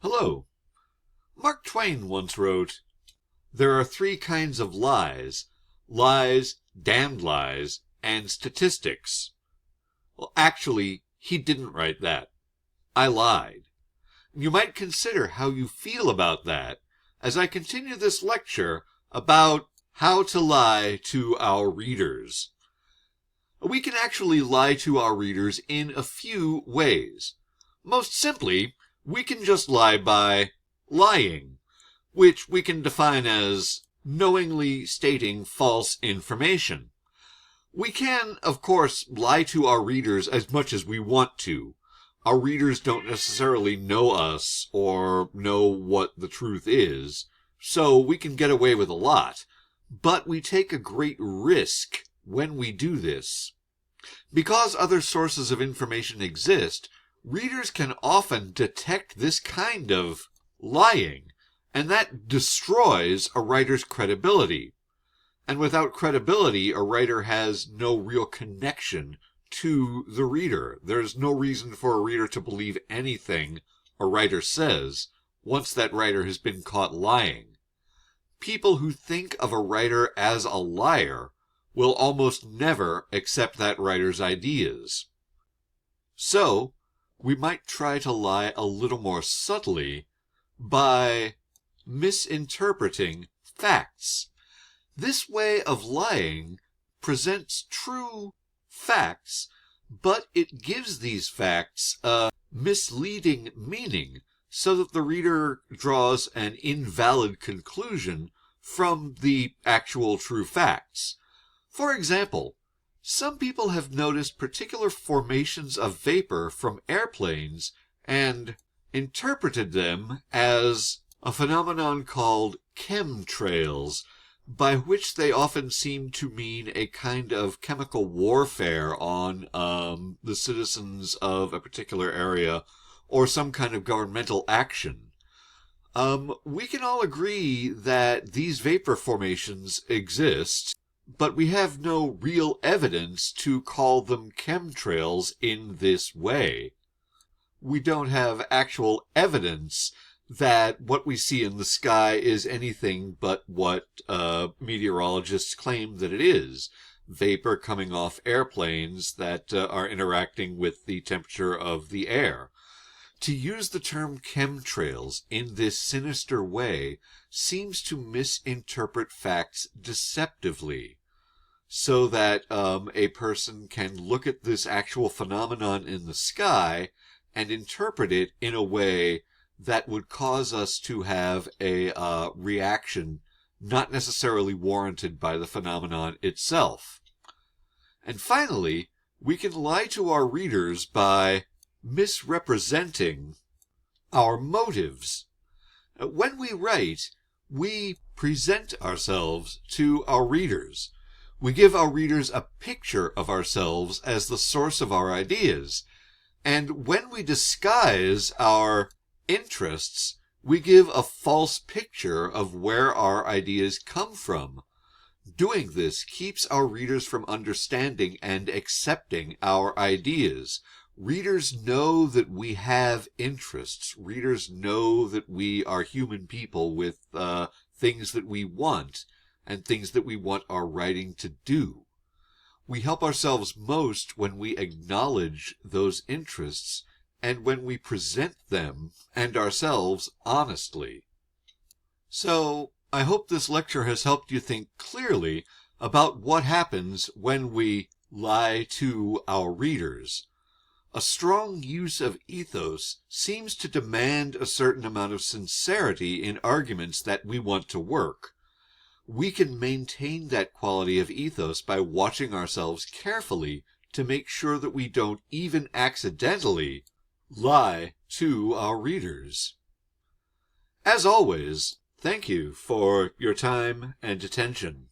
Hello. Mark Twain once wrote, "There are three kinds of lies: lies, damned lies, and statistics." Well, actually, he didn't write that. I lied. You might consider how you feel about that as I continue this lecture about how to lie to our readers. We can actually lie to our readers in a few ways. Most simply, we can just lie by lying, which we can define as knowingly stating false information. We can, of course, lie to our readers as much as we want to. Our readers don't necessarily know us or know what the truth is, so we can get away with a lot. But we take a great risk when we do this. Because other sources of information exist, readers can often detect this kind of lying, and that destroys a writer's credibility. And without credibility, a writer has no real connection to the reader. There's no reason for a reader to believe anything a writer says once that writer has been caught lying. People who think of a writer as a liar will almost never accept that writer's ideas. So, we might try to lie a little more subtly by misinterpreting facts. This way of lying presents true facts, but it gives these facts a misleading meaning so that the reader draws an invalid conclusion from the actual true facts. For example, some people have noticed particular formations of vapor from airplanes and interpreted them as a phenomenon called chemtrails, by which they often seem to mean a kind of chemical warfare on the citizens of a particular area or some kind of governmental action. We can all agree that these vapor formations exist, but we have no real evidence to call them chemtrails in this way. We don't have actual evidence that what we see in the sky is anything but what meteorologists claim that it is. Vapor coming off airplanes that are interacting with the temperature of the air. To use the term chemtrails in this sinister way seems to misinterpret facts deceptively, so that a person can look at this actual phenomenon in the sky and interpret it in a way that would cause us to have a reaction not necessarily warranted by the phenomenon itself. And finally, we can lie to our readers by misrepresenting our motives. When we write, we present ourselves to our readers. We give our readers a picture of ourselves as the source of our ideas. And when we disguise our interests, we give a false picture of where our ideas come from. Doing this keeps our readers from understanding and accepting our ideas. Readers know that we have interests. Readers know that we are human people with things that we want and things that we want our writing to do. We help ourselves most when we acknowledge those interests and when we present them and ourselves honestly. So, I hope this lecture has helped you think clearly about what happens when we lie to our readers. A strong use of ethos seems to demand a certain amount of sincerity in arguments that we want to work. We can maintain that quality of ethos by watching ourselves carefully to make sure that we don't even accidentally lie to our readers. As always, thank you for your time and attention.